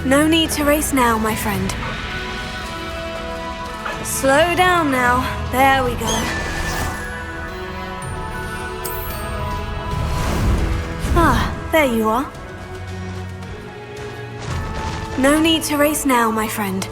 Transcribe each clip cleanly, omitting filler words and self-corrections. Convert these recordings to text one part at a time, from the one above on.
No need to race now, my friend. Slow down now. There we go. Ah, there you are. No need to race now, my friend.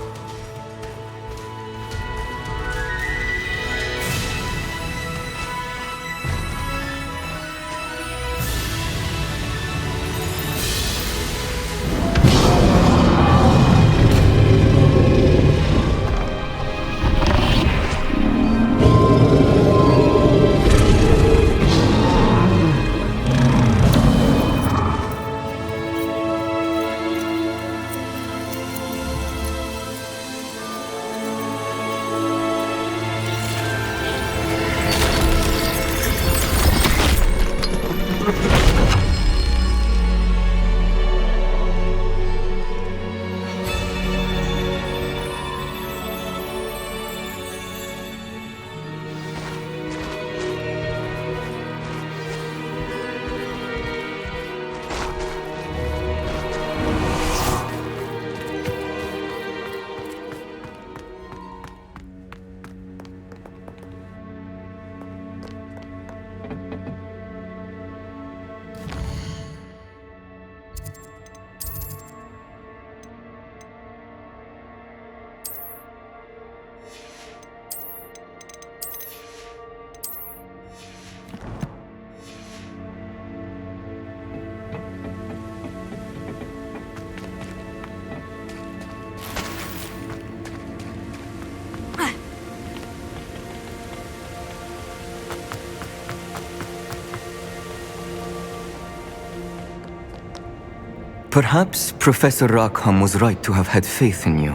Perhaps Professor Rackham was right to have had faith in you.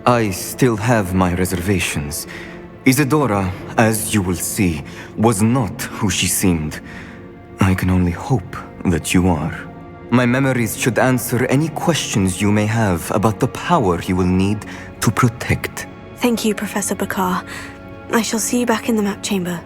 I still have my reservations. Isadora, as you will see, was not who she seemed. I can only hope that you are. My memories should answer any questions you may have about the power you will need to protect. Thank you, Professor Bakar. I shall see you back in the map chamber.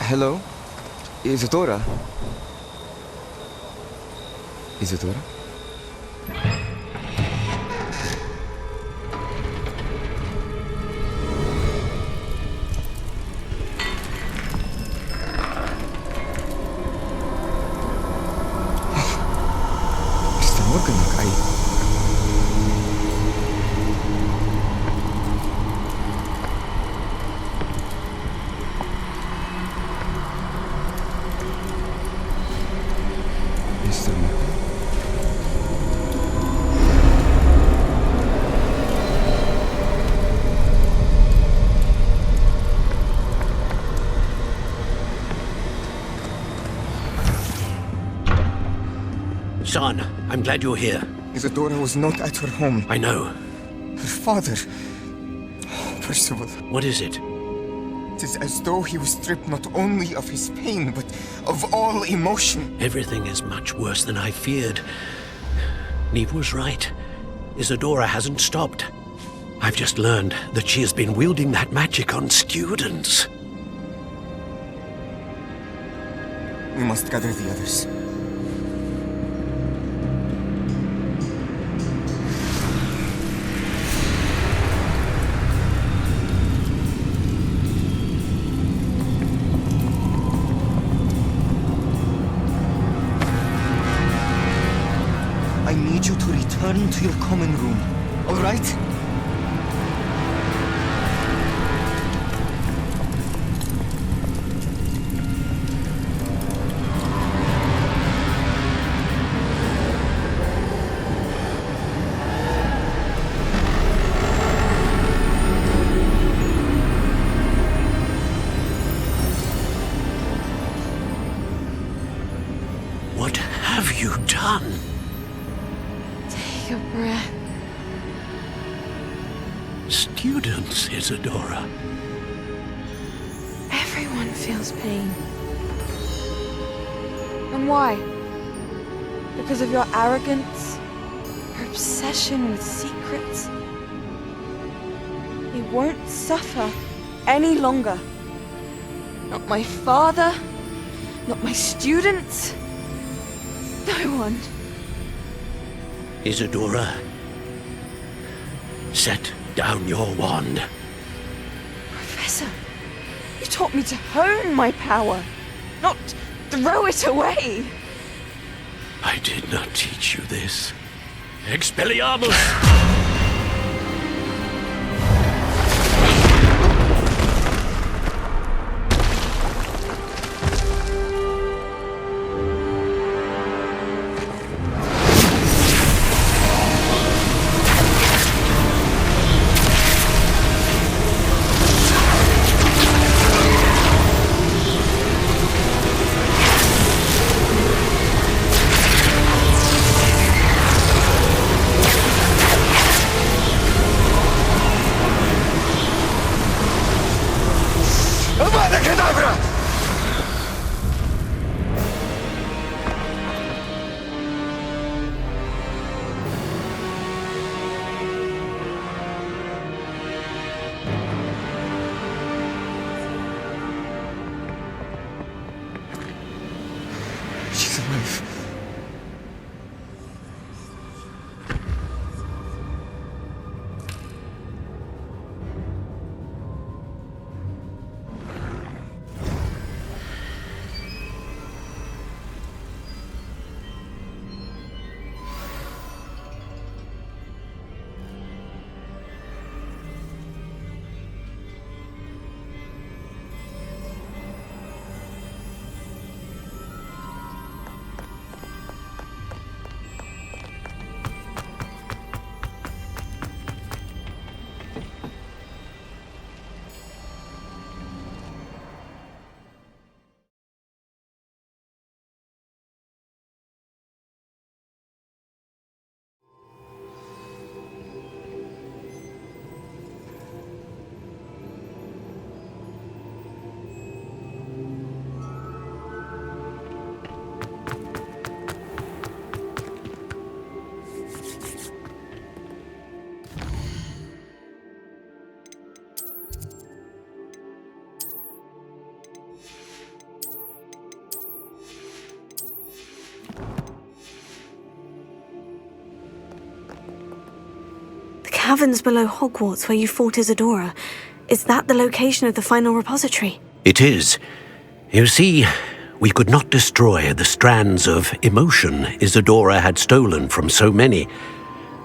Hello? Isadora? Isadora? Está morgan na kai. Son, I'm glad you're here. Isadora was not at her home. I know. Her father... Percival. What is it? It is as though he was stripped not only of his pain, but of all emotion. Everything is much worse than I feared. Neve was right. Isadora hasn't stopped. I've just learned that she has been wielding that magic on students. We must gather the others. return to your common room, all right? What have you done? Take a breath. Students, Isadora. Everyone feels pain. And why? Because of your arrogance? Your obsession with secrets? He won't suffer any longer. Not my father, not my students. No one. Isadora, set down your wand. Professor, you taught me to hone my power, not throw it away. I did not teach you this. Expelliarmus! She's alive. Caverns below Hogwarts where you fought Isadora. Is that the location of the final repository? It is. You see, we could not destroy the strands of emotion Isadora had stolen from so many.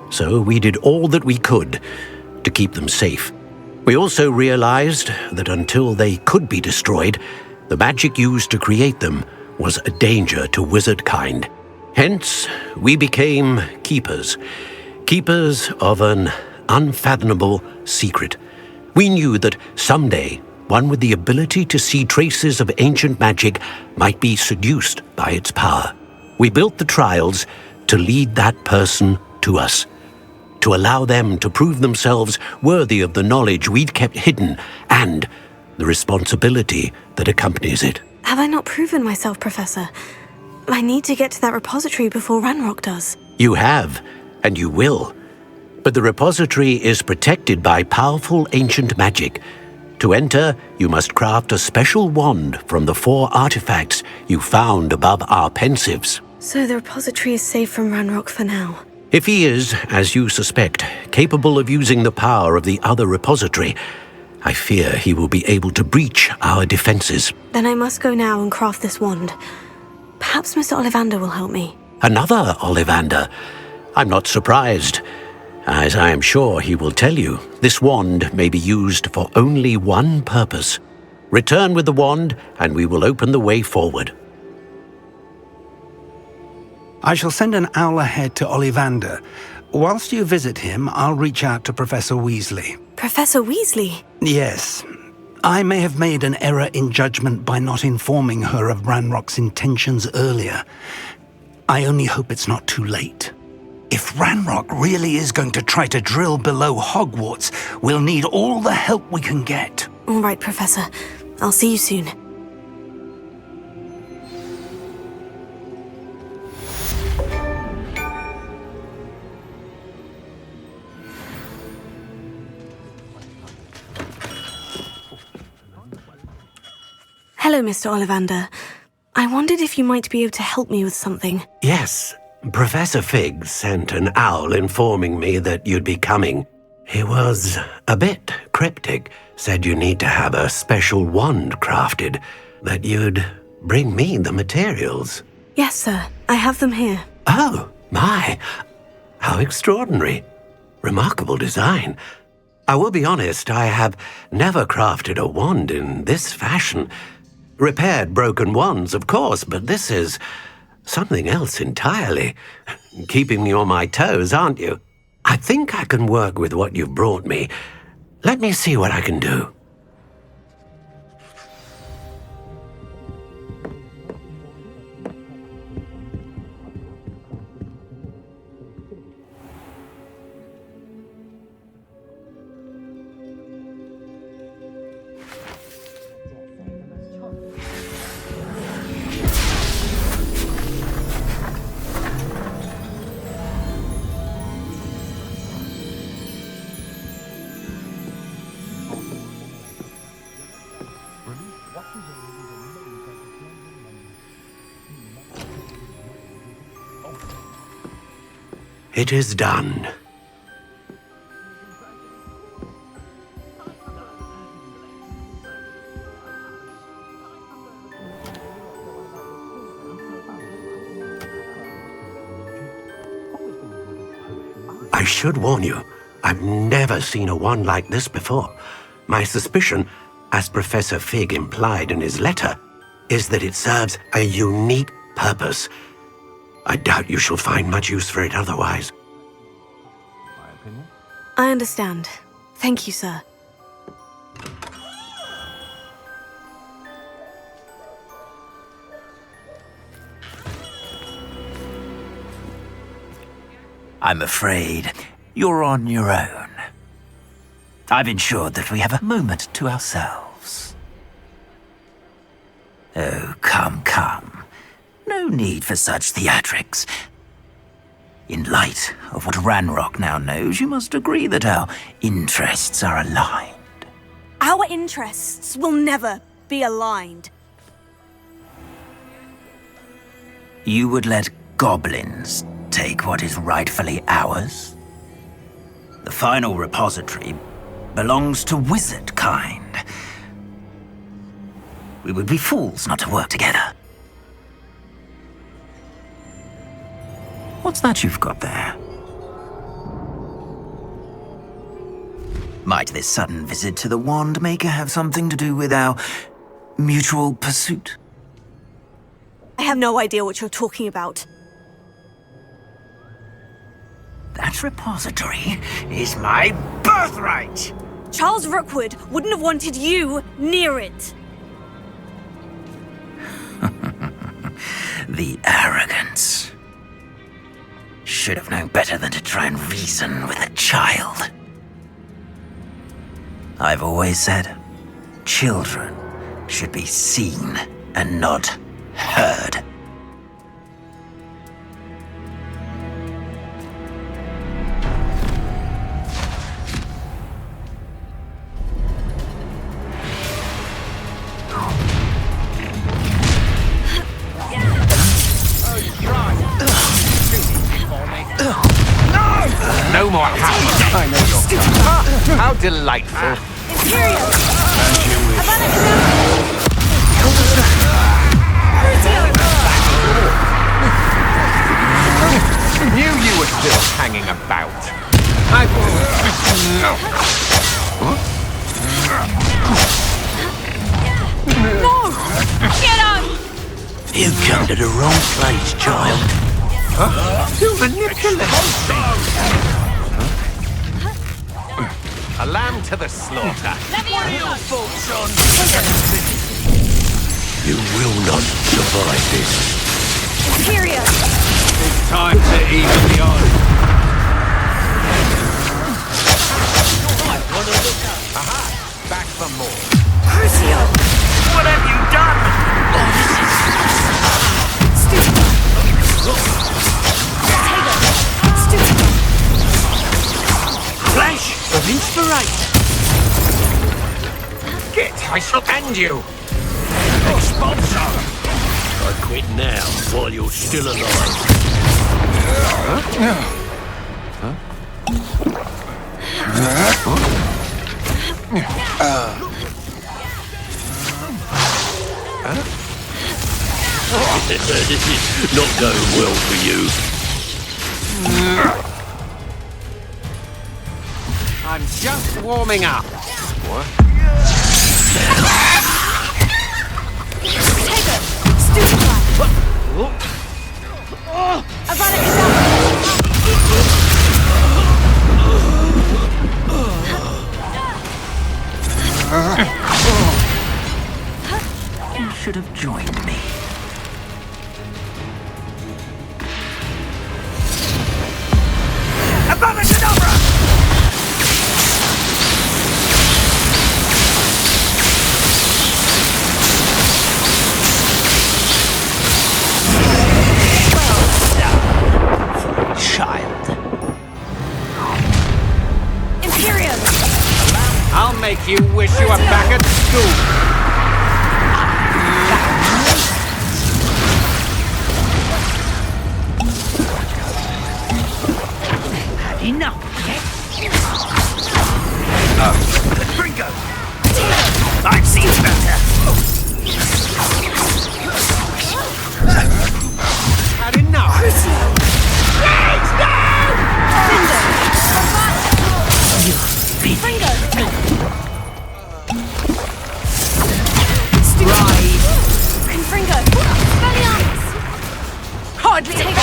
So we did all that we could to keep them safe. We also realized that until they could be destroyed, the magic used to create them was a danger to wizard kind. Hence, we became keepers. Keepers of an unfathomable secret. We knew that someday, one with the ability to see traces of ancient magic might be seduced by its power. We built the trials to lead that person to us, to allow them to prove themselves worthy of the knowledge we'd kept hidden and the responsibility that accompanies it. Have I not proven myself, Professor? I need to get to that repository before Ranrock does. You have, and you will. But the repository is protected by powerful ancient magic. To enter, you must craft a special wand from the 4 artifacts you found above our pensives. So the repository is safe from Ranrock for now. If he is, as you suspect, capable of using the power of the other repository, I fear he will be able to breach our defenses. Then I must go now and craft this wand. Perhaps Mr. Ollivander will help me. Another Ollivander? I'm not surprised, as I am sure he will tell you. This wand may be used for only one purpose. Return with the wand, and we will open the way forward. I shall send an owl ahead to Ollivander. Whilst you visit him, I'll reach out to Professor Weasley. Professor Weasley? Yes. I may have made an error in judgment by not informing her of Ranrock's intentions earlier. I only hope it's not too late. If Ranrock really is going to try to drill below Hogwarts, we'll need all the help we can get. All right, Professor. I'll see you soon. Hello, Mr. Ollivander. I wondered if you might be able to help me with something. Yes, Professor Fig sent an owl informing me that you'd be coming. He was a bit cryptic, said you need to have a special wand crafted, that you'd bring me the materials. Yes, sir. I have them here. Oh, my. How extraordinary. Remarkable design. I will be honest, I have never crafted a wand in this fashion. Repaired broken wands, of course, but this is something else entirely. Keeping me on my toes, aren't you? I think I can work with what you've brought me. Let me see what I can do. It is done. I should warn you, I've never seen a wand like this before. My suspicion, as Professor Fig implied in his letter, is that it serves a unique purpose. I doubt you shall find much use for it otherwise. I understand. Thank you, sir. I'm afraid you're on your own. I've ensured that we have a moment to ourselves. Oh, come, come. No need for such theatrics. In light of what Ranrock now knows, you must agree that our interests are aligned. Our interests will never be aligned. You would let goblins take what is rightfully ours? The final repository belongs to wizard kind. We would be fools not to work together. What's that you've got there? Might this sudden visit to the Wand Maker have something to do with our mutual pursuit? I have no idea what you're talking about. That repository is my birthright! Charles Rookwood wouldn't have wanted you near it. The arrogance. Should have known better than to try and reason with a child. I've always said, children should be seen and not heard. No more happy. I know you're how delightful. Imperial! And you wish. Crucio! Knew you would still hanging about. I No! Get up! You've come to the wrong place, child. You manipulate a lamb to the slaughter. What are your thoughts on? You will not survive this. Period. It's time to even the odds. Aha! Back for more. Crucio! What have you done? Stupid! Stupid! Flash of inspiration. Get! I shall end you! Expulsor. I quit now, while you're still alive. This is not going well for you. I'm just warming up. You should have joined me. I'll make you wish you were back at school. Enough. Gringo! I've seen better. Had enough. Hardly take it.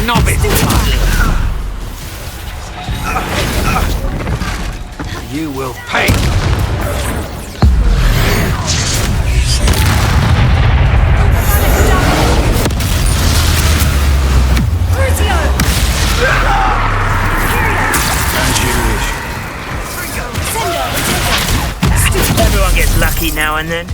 Knob it. You will pay. Everyone gets lucky now and then.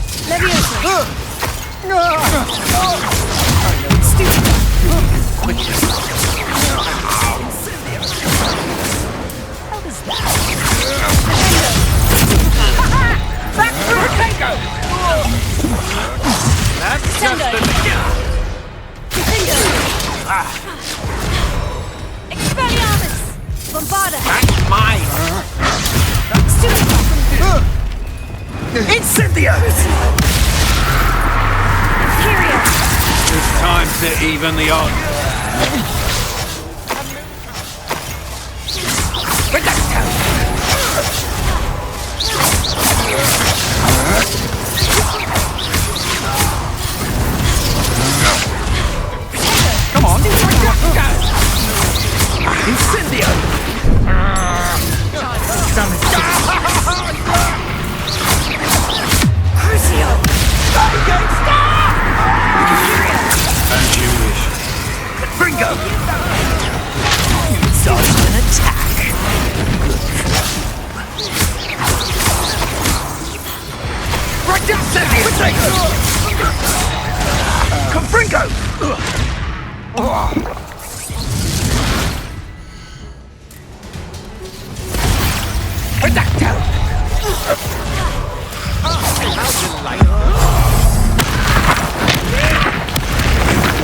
That's just the Expelliarmus! Bombarda! That's mine. Incendio! It's time to even the odds. Come on. Incendio! As you wish. Gringo! Dodge an attack. Right down, Confringo! Redacto!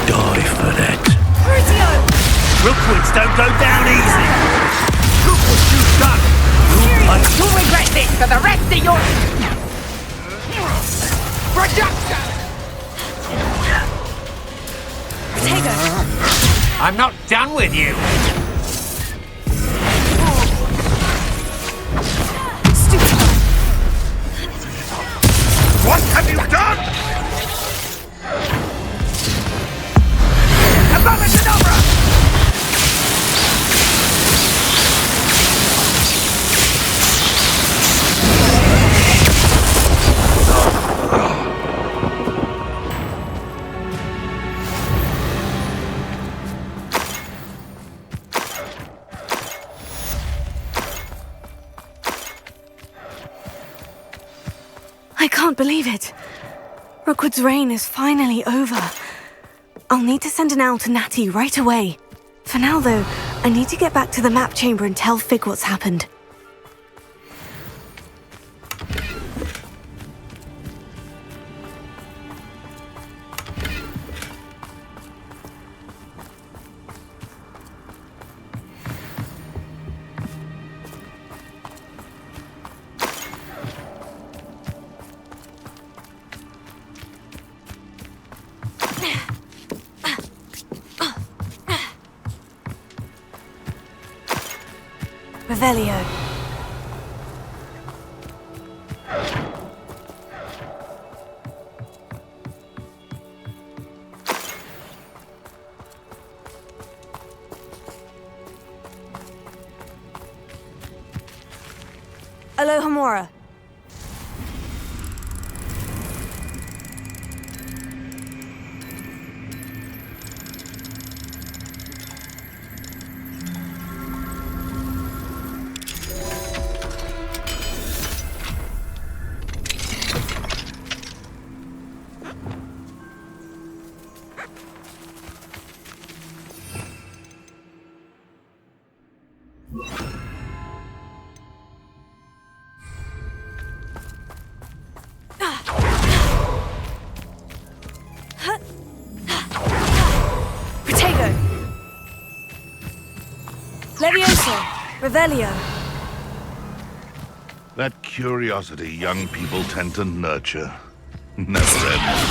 Die for that. Rookwoods don't go down easy. Look what you've done! You'll regret this for the rest of your... Redacto! I'm not done with you! What have you done? I can't believe it. Rookwood's reign is finally over. I'll need to send an owl to Natty right away. For now, though, I need to get back to the map chamber and tell Fig what's happened. Revelio. Alohomora. Levioso! Revelio! That curiosity young people tend to nurture never ends.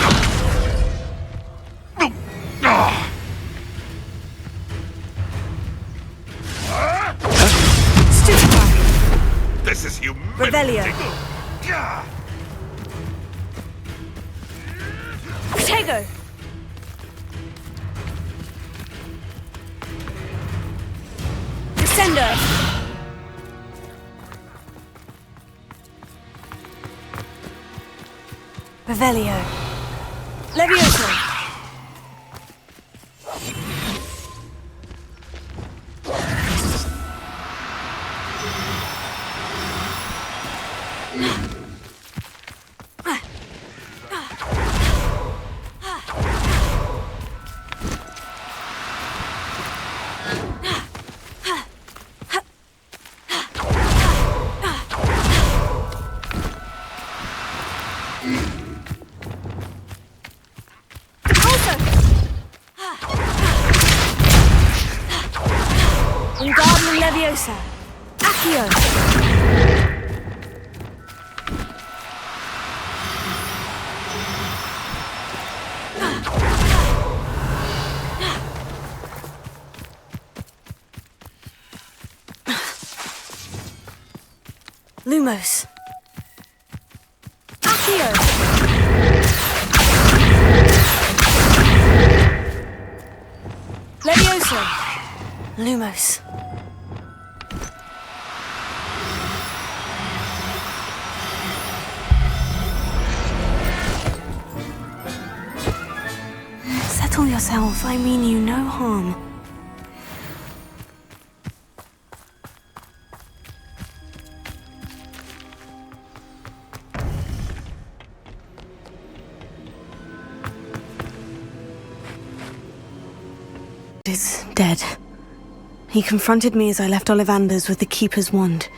Stupefy! This is humiliating. Revelio! Protego! Descendo! Revelio. Levioso. Wingardium Leviosa. Accio. Lumos. Accio. Levioso. Lumos. Settle yourself. I mean you no harm. Is dead. He confronted me as I left Ollivander's with the Keeper's wand.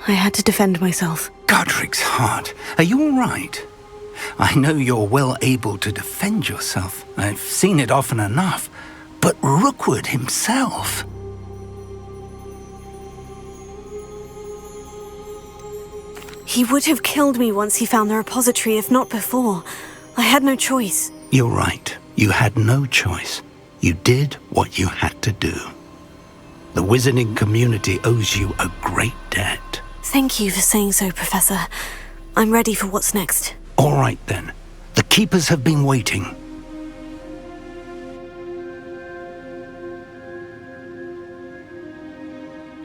I had to defend myself. Godric's heart, are you all right? I know you're well able to defend yourself. I've seen it often enough. But Rookwood himself... He would have killed me once he found the repository, if not before. I had no choice. You're right. You had no choice. You did what you had to do. The wizarding community owes you a great debt. Thank you for saying so, Professor. I'm ready for what's next. All right, then. The Keepers have been waiting.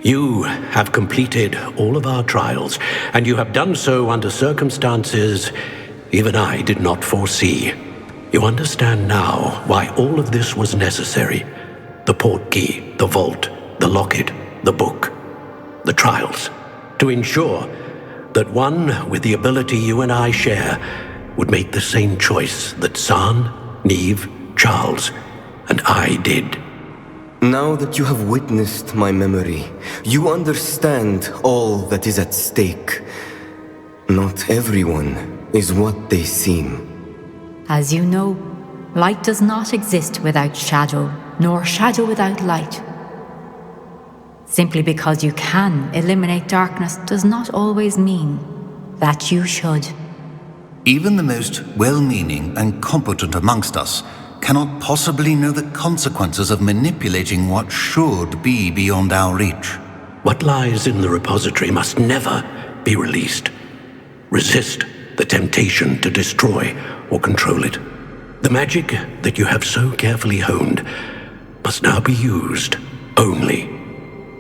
You have completed all of our trials, and you have done so under circumstances even I did not foresee. You understand now why all of this was necessary. The portkey, the vault, the locket, the book, the trials. To ensure that one with the ability you and I share would make the same choice that San, Neve, Charles, and I did. Now that you have witnessed my memory, you understand all that is at stake. Not everyone is what they seem. As you know, light does not exist without shadow, nor shadow without light. Simply because you can eliminate darkness does not always mean that you should. Even the most well-meaning and competent amongst us cannot possibly know the consequences of manipulating what should be beyond our reach. What lies in the repository must never be released. Resist the temptation to destroy or control it. The magic that you have so carefully honed must now be used only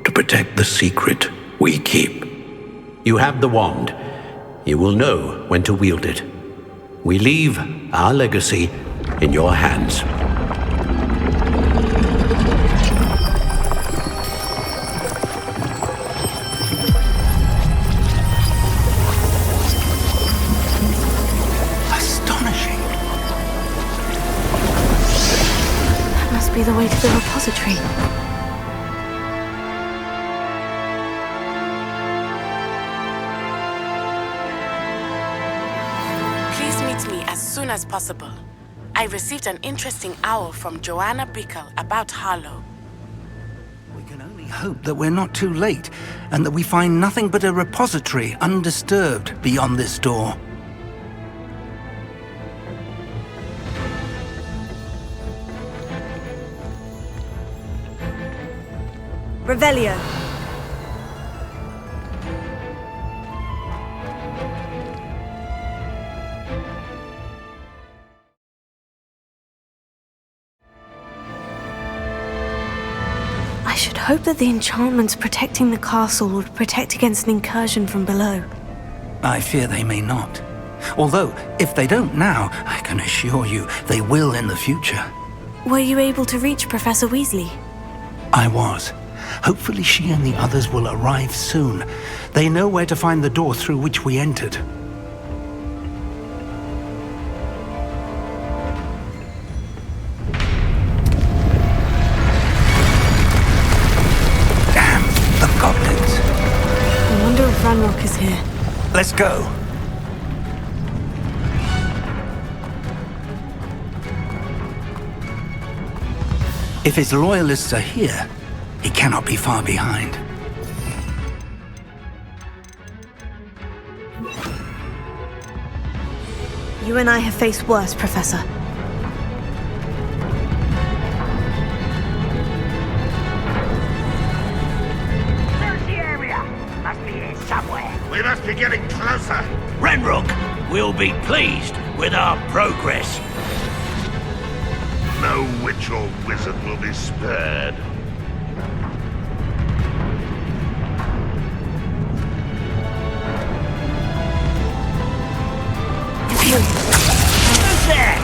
to protect the secret we keep. You have the wand. You will know when to wield it. We leave our legacy in your hands. Astonishing. That must be the way to the repository. Please meet me as soon as possible. I received an interesting owl from Joanna Bickel about Harlow. We can only hope that we're not too late, and that we find nothing but a repository undisturbed beyond this door. Revelio. I should hope that the enchantments protecting the castle would protect against an incursion from below. I fear they may not. Although, if they don't now, I can assure you they will in the future. Were you able to reach Professor Weasley? I was. Hopefully she and the others will arrive soon. They know where to find the door through which we entered. Damn, the goblins. I wonder if Ranrock is here. Let's go. If his loyalists are here, he cannot be far behind. You and I have faced worse, Professor. There's the area. Must be here somewhere. We must be getting closer. Ranrock will be pleased with our progress. No witch or wizard will be spared. Who's there?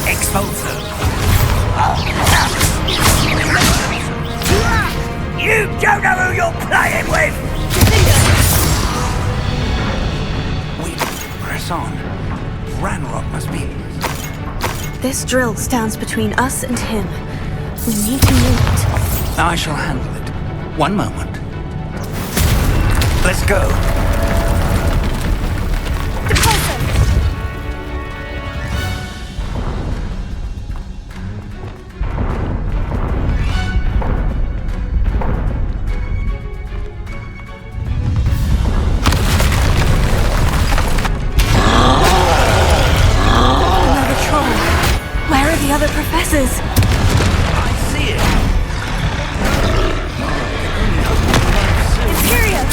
Expulso! You don't know who you're playing with! We press on. Ranrock must be... This drill stands between us and him. We need to move it. I shall handle it. One moment. Let's go. Other professors. I see it. Imperium!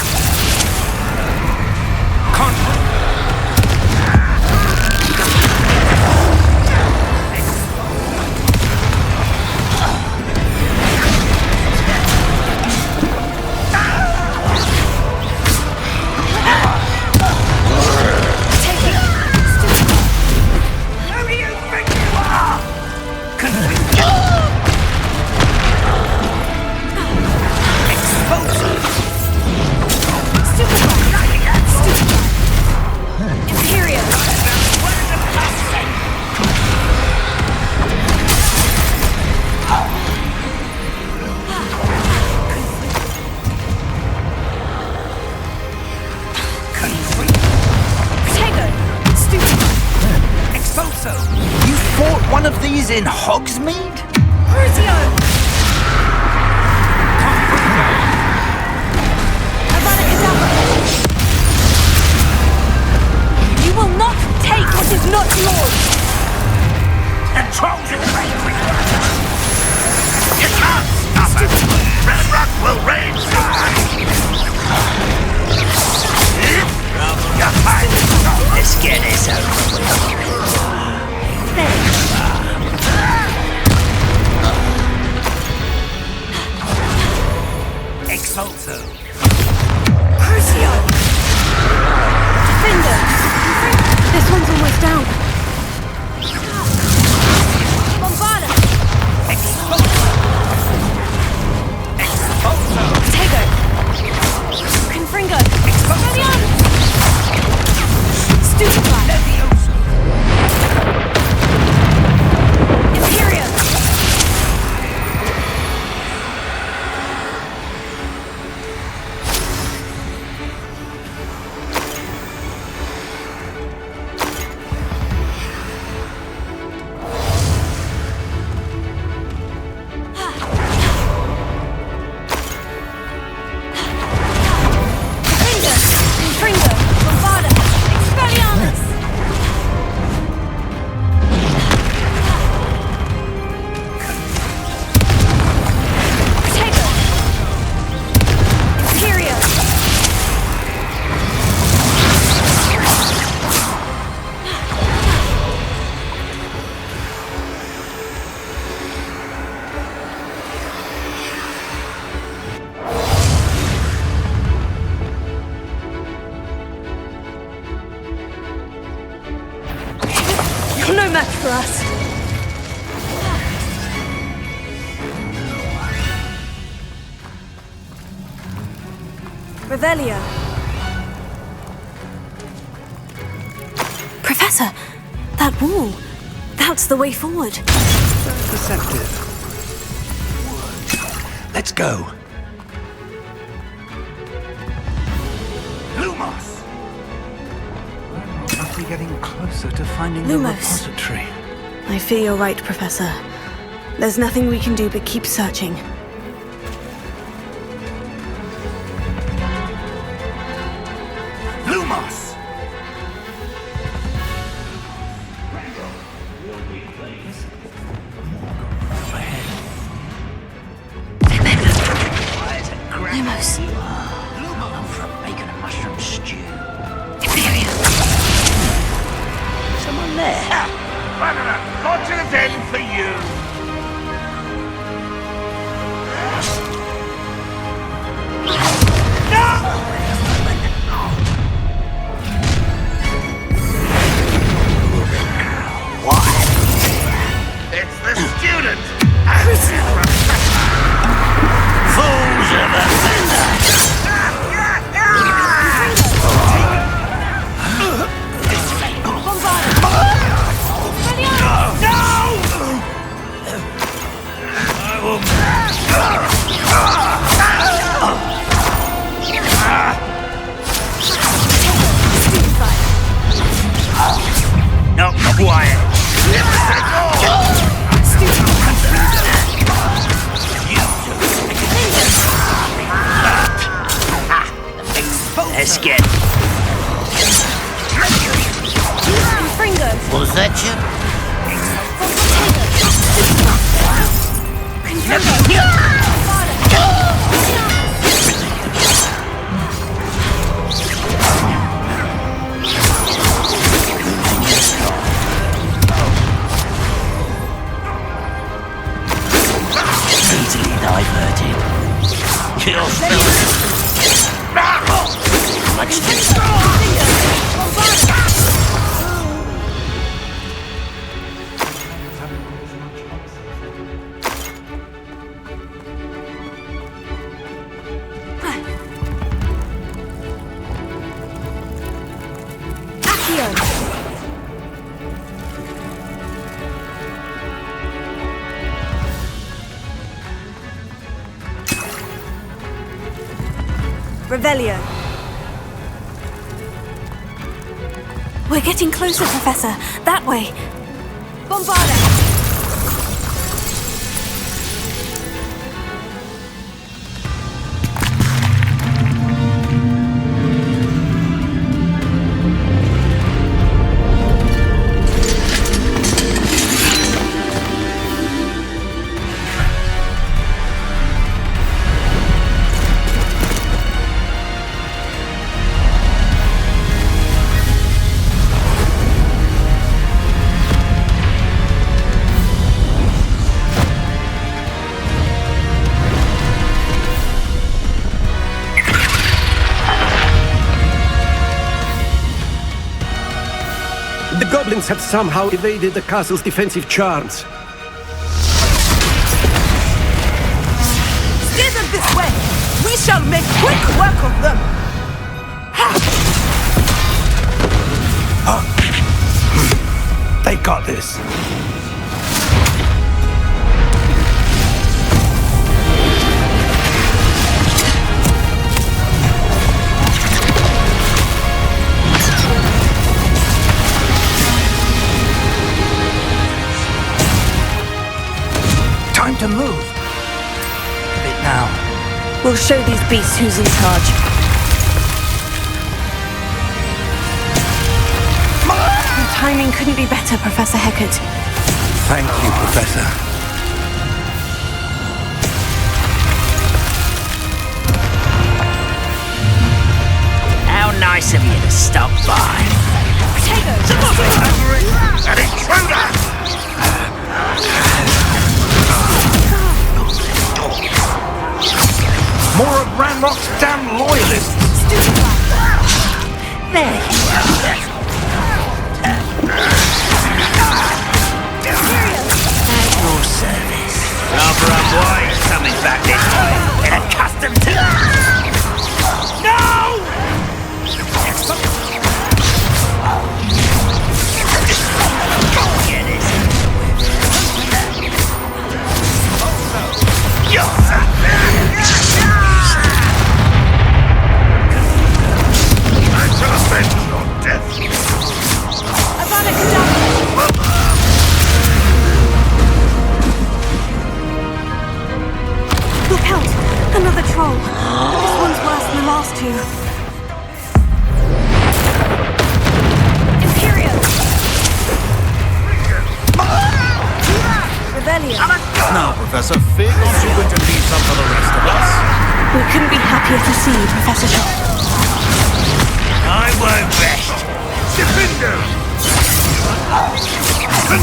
You fought one of these in Hogsmeade? Crucio! You will not take what is not yours! The trolls are angry! You can't stop us! Ranrock will reign supreme! You're fine! Let's get this over with. Expulso! Crucio! Defender! This one's almost down. Bombarda! Expulso! Expulso! Tego! Confringo! Expulsion! Stupefy! Levioso! Imperium! No match for us. Revelio. Professor, that wall. That's the way forward. Perceptive. Let's go. Lumos! Must be getting closer to finding Lumos. the repository. I fear you're right, Professor. There's nothing we can do but keep searching. Lumos! Lumos. I'm from making a mushroom stew. Someone there? Fortune's end for you! No! biscuit. Was that you? Easily diverted. You're still much too Revelio. We're getting closer, Professor. That way. Bombarda! The goblins have somehow evaded the castle's defensive charms. Steer them this way! We shall make quick work of them! They got this. Time to move. A bit now. We'll show these beasts who's in charge. Your timing couldn't be better, Professor Hecat. Thank you, Professor. How nice of you to stop by. An intruder! More of Ranrock's damn loyalists! There you are. At your service. Rather a boy coming back this way and accustomed to... No! Get it. Look out! Another troll. This one's worse than the last two. Imperial! Revelio. Now, Professor Fig, aren't you going to leave some for the rest of us? We couldn't be happier to see you, Professor Shaw. I won't rest. Defender!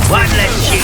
One less cheat.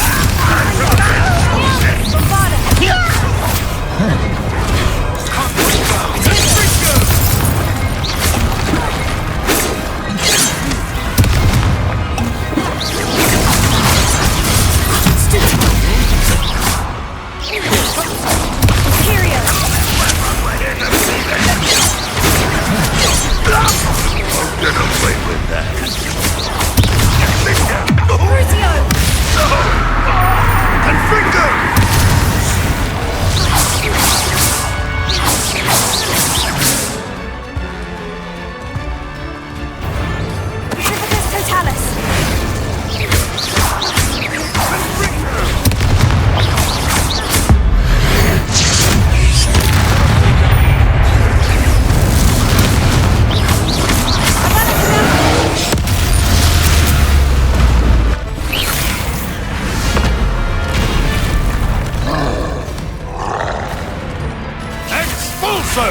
also!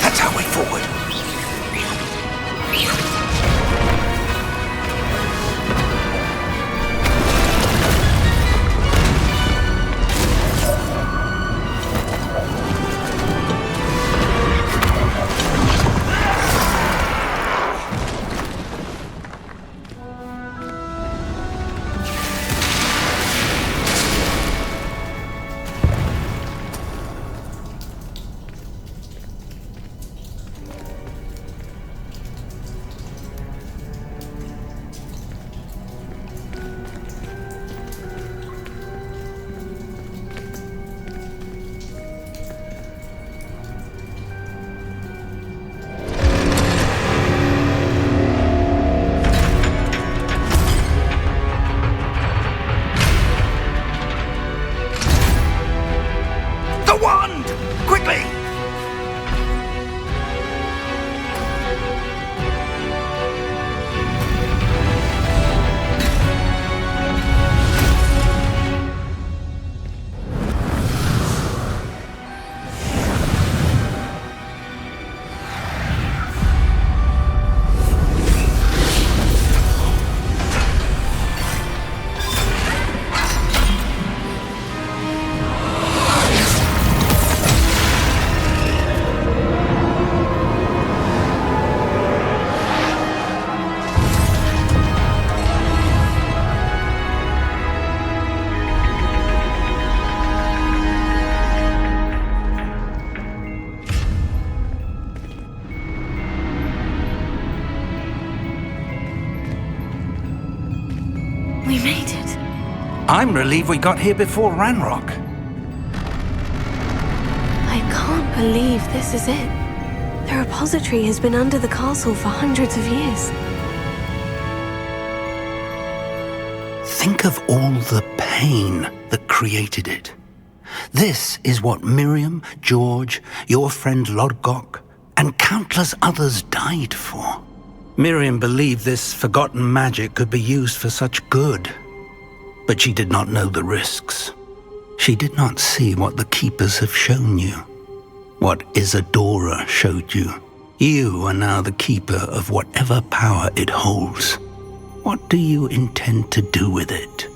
That's our way forward. The wand! Quickly! We made it. I'm relieved we got here before Ranrock. I can't believe this is it. The repository has been under the castle for hundreds of years. Think of all the pain that created it. This is what Miriam, George, your friend Lodgok, and countless others died for. Miriam believed this forgotten magic could be used for such good, but she did not know the risks. She did not see what the Keepers have shown you, what Isadora showed you. You are now the Keeper of whatever power it holds. What do you intend to do with it?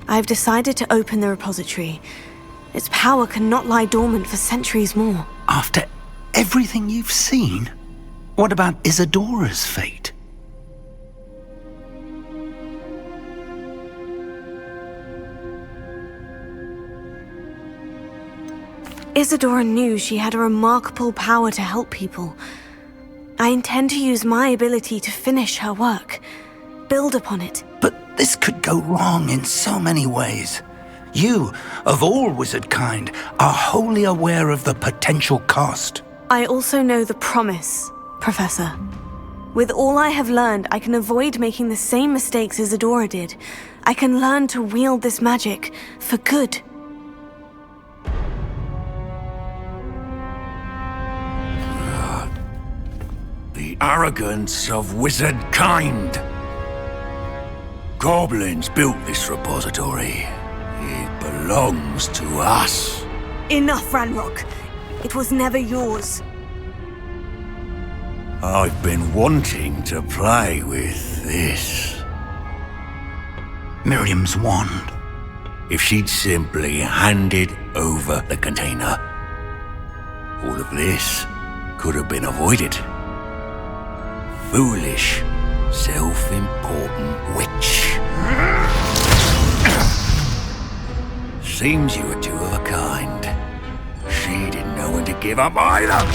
I've decided to open the repository. Its power cannot lie dormant for centuries more. After everything you've seen? What about Isadora's fate? Isadora knew she had a remarkable power to help people. I intend to use my ability to finish her work, build upon it. But this could go wrong in so many ways. You, of all wizard kind, are wholly aware of the potential cost. I also know the promise, Professor. With all I have learned, I can avoid making the same mistakes Isadora did. I can learn to wield this magic for good. The arrogance of wizard kind. Goblins built this repository. It belongs to us. Enough, Ranrock. It was never yours. I've been wanting to play with this. Miriam's wand. If she'd simply handed over the container, all of this could have been avoided. Foolish, self-important witch. Seems you were two of a kind. She didn't know when to give up either.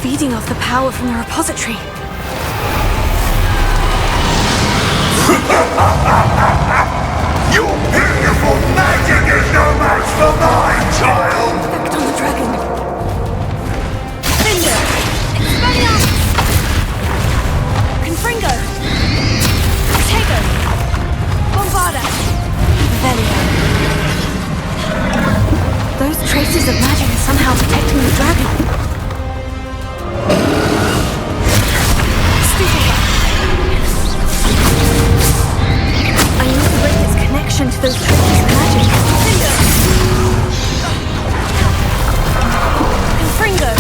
feeding off the power from the repository. Your beautiful magic is no match for mine, child! Effect on the dragon. Cinder! Expelliarmus! Confringo! Protego! Bombarda! Revelio. Those traces of magic are somehow protecting the dragon. Stupefy. I need to break its connection to those traces of magic. Cinder! Confringo!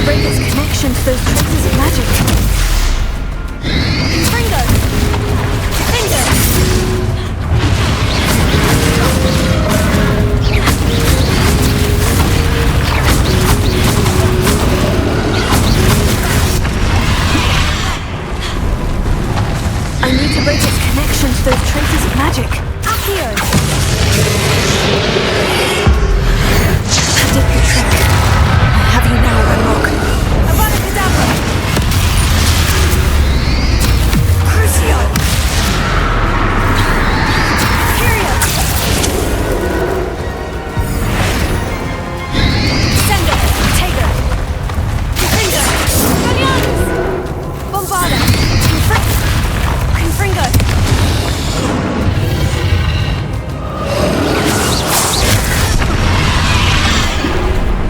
Break its connection to those traces of magic. Confringo! Finger! I need to break its connection to those traces of magic. Accio! I did the trick. I have you now, Ranrock. Avada Kedavra! Crucio! Curio! Sendo! Taker! Confringo! Gonianus! Bombarda! Confringo!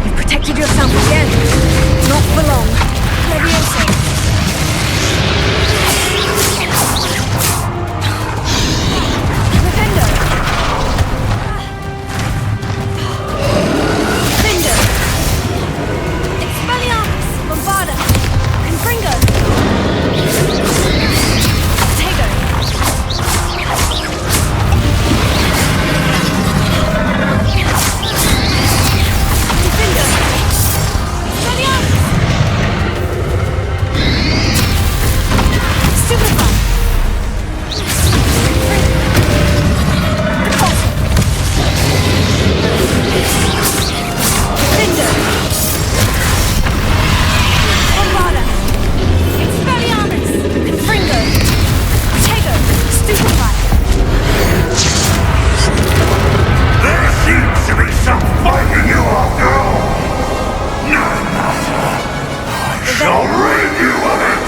You've protected yourself again. Not for long. Levioso! Revendo! Findo! Expelliarmus! Bombarda! Confringo! Tego! Findo! Expelliarmus! Stupefy! Repulsor! Findo! Bombarda! Expelliarmus! Confringo! Tego! Stupefy! There seems to be some fight in you after all! No matter. I shall rid you of it!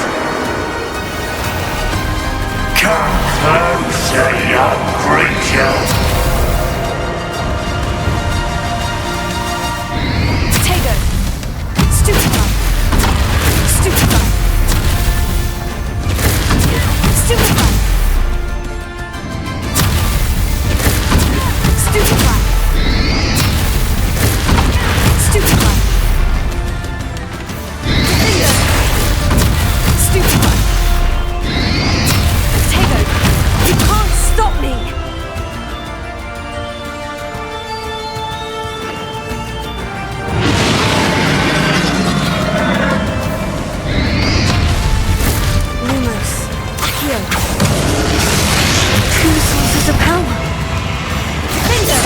Come closer, young creature! Tego! Stupefy! Stupefy! Stupefy! Stupefy! Stupefy! Finger! Stupefy! Tego! You can't stop me! Lumos. Accio. Two sources of power. Finger!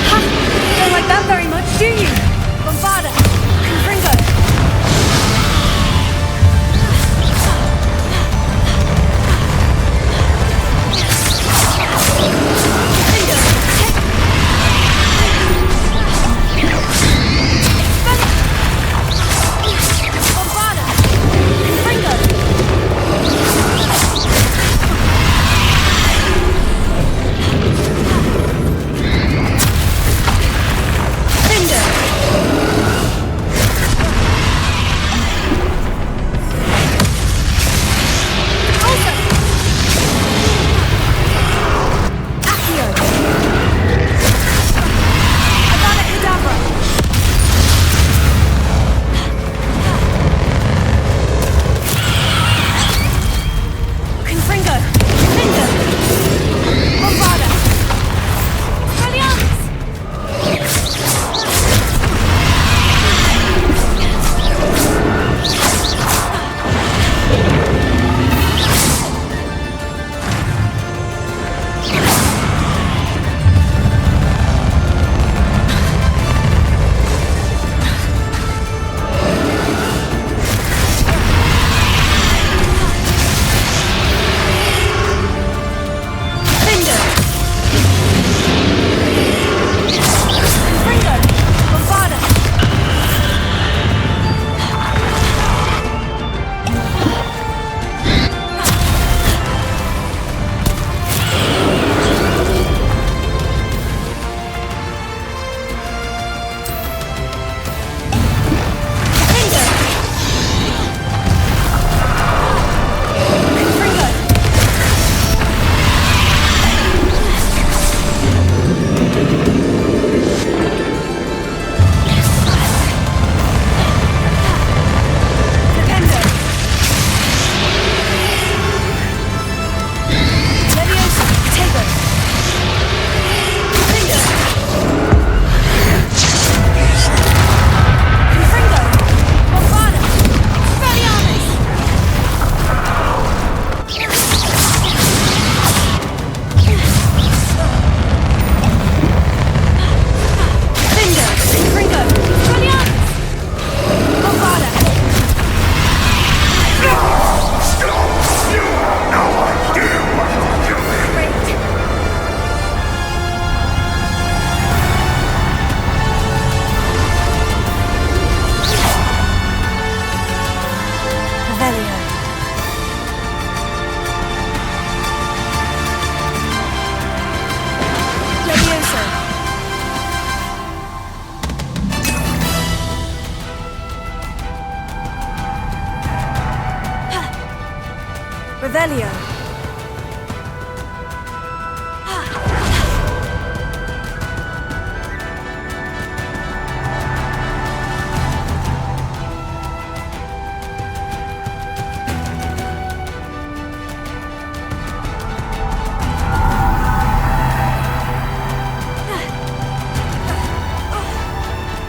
Ha! Don't like that very much, do you? Bombarda! Confringo! Finger! Bombarda! Confringo! Revelio.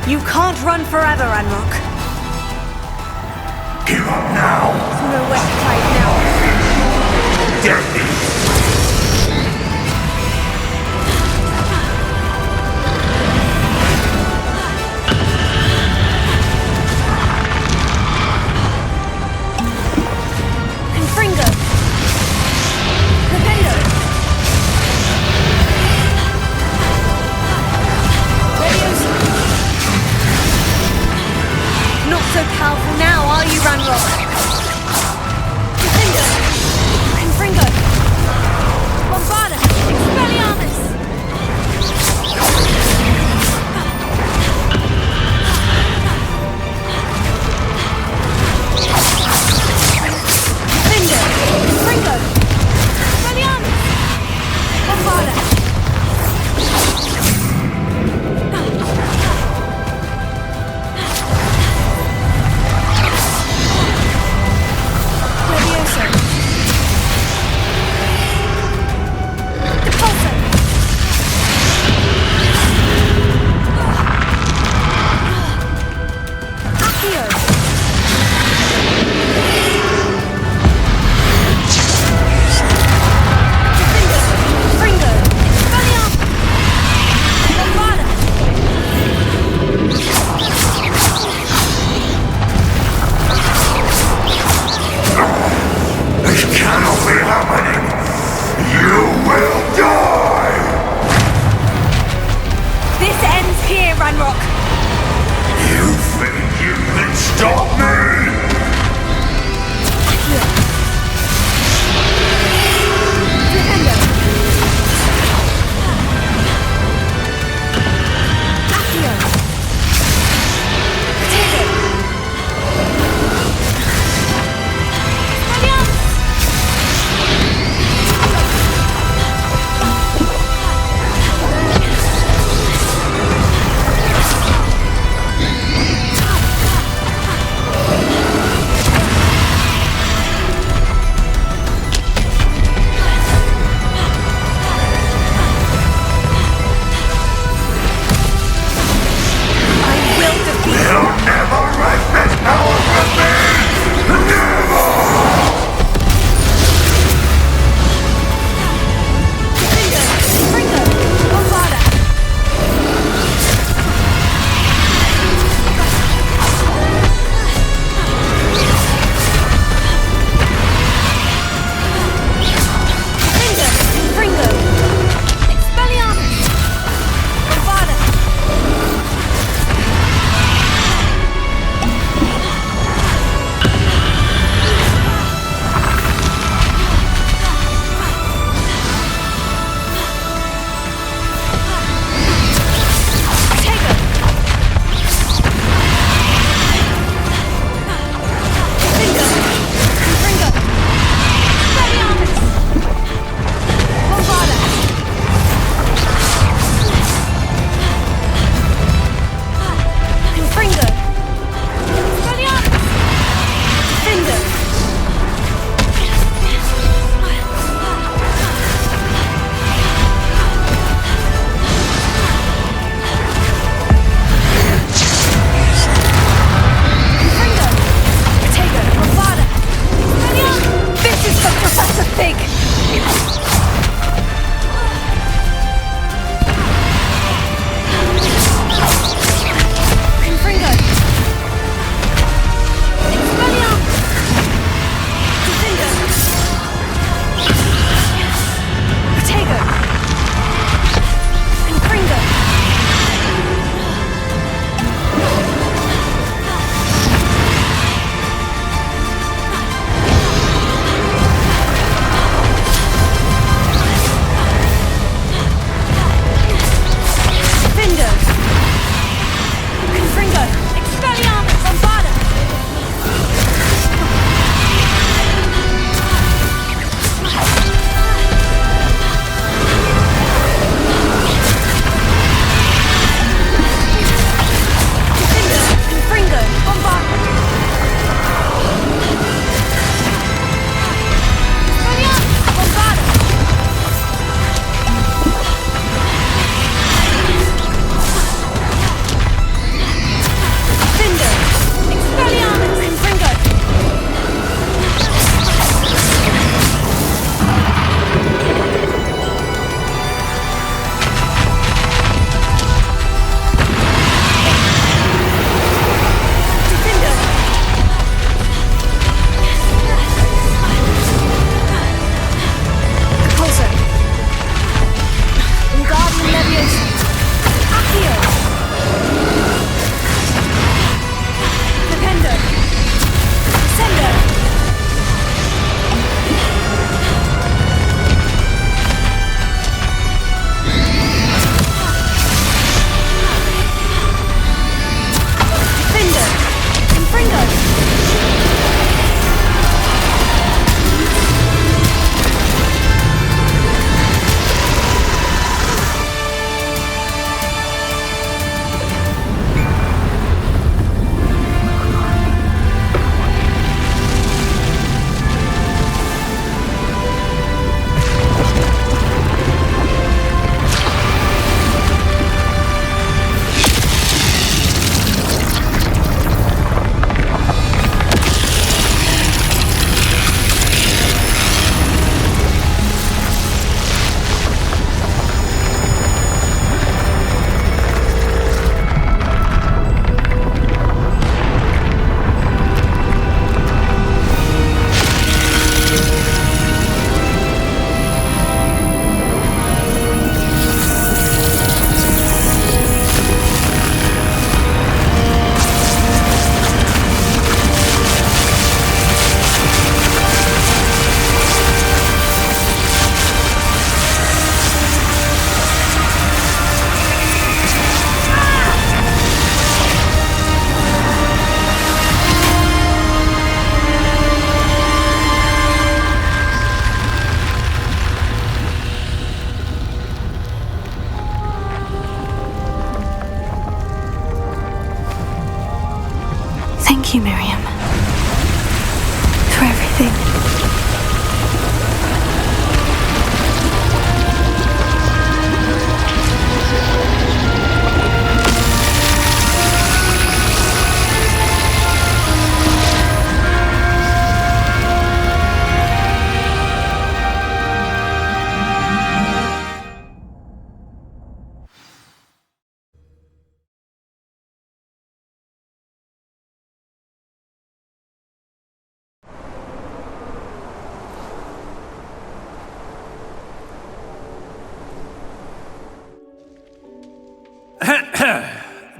You can't run forever, Ranrock. Give up now! There's nowhere to hide now. Death Confringo. Revelio. Not so powerful now, are you, Ranrock? Confringo! Confringo!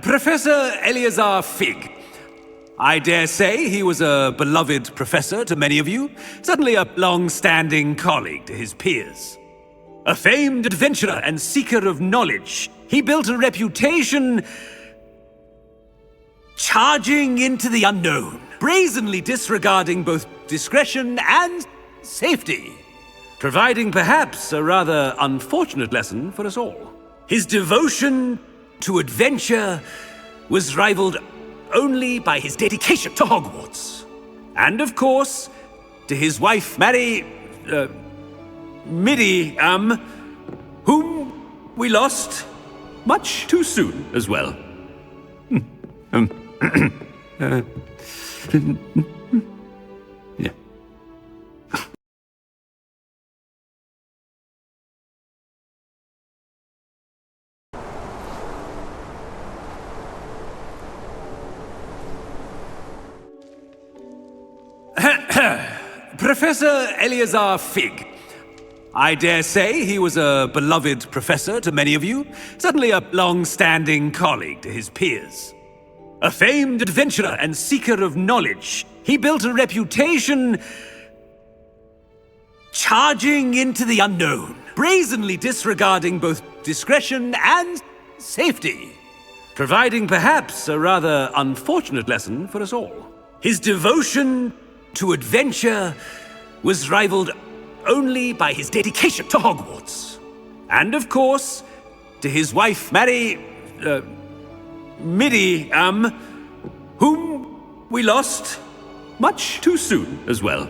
Professor Eleazar Fig. I dare say he was a beloved professor to many of you, certainly a long-standing colleague to his peers. A famed adventurer and seeker of knowledge, he built a reputation charging into the unknown, brazenly disregarding both discretion and safety, providing perhaps a rather unfortunate lesson for us all. His devotion to adventure was rivaled only by his dedication to Hogwarts. And of course, to his wife, Midi, whom we lost much too soon as well. Yeah. Professor Eleazar Fig. I dare say he was a beloved professor to many of you, certainly a long-standing colleague to his peers. A famed adventurer and seeker of knowledge, he built a reputation charging into the unknown, brazenly disregarding both discretion and safety, providing perhaps a rather unfortunate lesson for us all. His devotion to adventure was rivaled only by his dedication to Hogwarts. And of course, to his wife, Midi, whom we lost much too soon as well.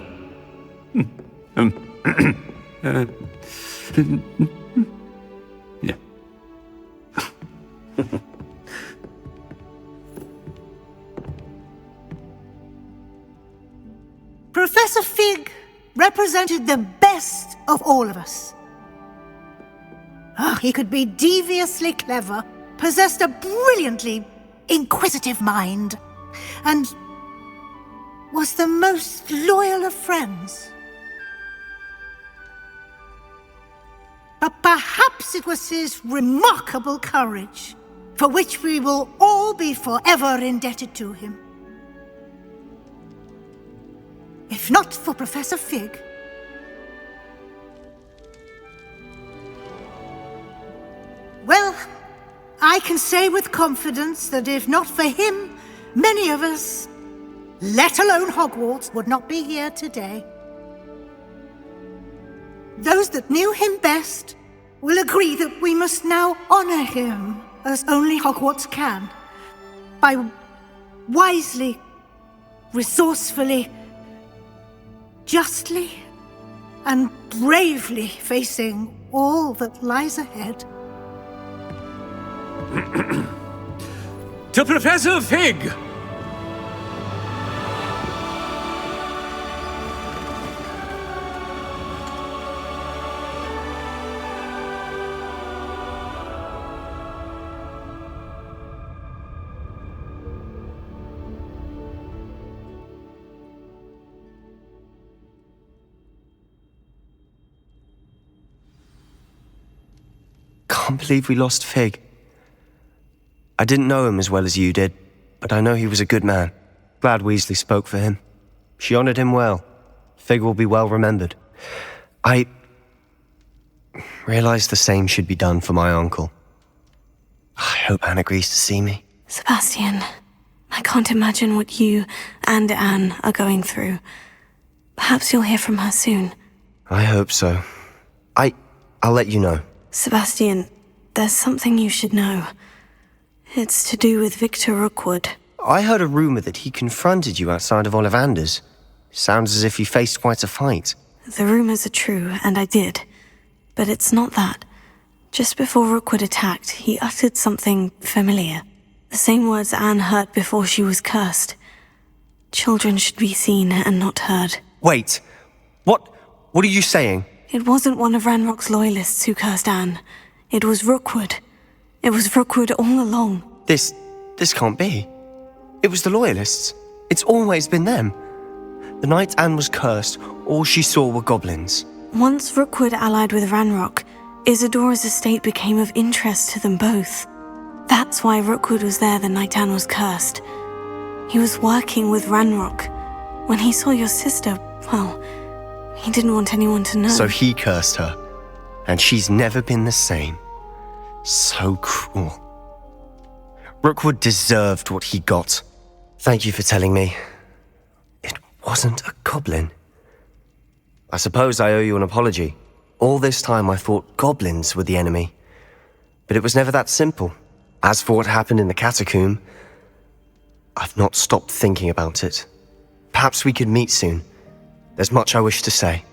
Yeah. Professor Fig represented the best of all of us. He could be deviously clever, possessed a brilliantly inquisitive mind, and was the most loyal of friends. But perhaps it was his remarkable courage, for which we will all be forever indebted to him. If not for Professor Fig, well, I can say with confidence that if not for him, many of us, let alone Hogwarts, would not be here today. Those that knew him best will agree that we must now honor him as only Hogwarts can, by wisely, resourcefully, justly and bravely facing all that lies ahead. To Professor Fig! Can't believe we lost Fig. I didn't know him as well as you did, but I know he was a good man. Glad Weasley spoke for him. She honored him well. Fig will be well remembered. I realized the same should be done for my uncle. I hope Anne agrees to see me. Sebastian, I can't imagine what you and Anne are going through. Perhaps you'll hear from her soon. I hope so. I'll let you know. Sebastian, there's something you should know. It's to do with Victor Rookwood. I heard a rumor that he confronted you outside of Ollivander's. Sounds as if you faced quite a fight. The rumors are true, and I did. But it's not that. Just before Rookwood attacked, he uttered something familiar. The same words Anne heard before she was cursed. Children should be seen and not heard. Wait. What are you saying? It wasn't one of Ranrock's loyalists who cursed Anne. It was Rookwood. It was Rookwood all along. This can't be. It was the loyalists. It's always been them. The night Anne was cursed, all she saw were goblins. Once Rookwood allied with Ranrock, Isadora's estate became of interest to them both. That that's why Rookwood was there the night Anne was cursed. He was working with Ranrock. When he saw your sister, well, he didn't want anyone to know. So he cursed her, and she's never been the same. So cruel. Rookwood deserved what he got. Thank you for telling me. It wasn't a goblin. I suppose I owe you an apology. All this time I thought goblins were the enemy. But it was never that simple. As for what happened in the catacomb, I've not stopped thinking about it. Perhaps we could meet soon. There's much I wish to say.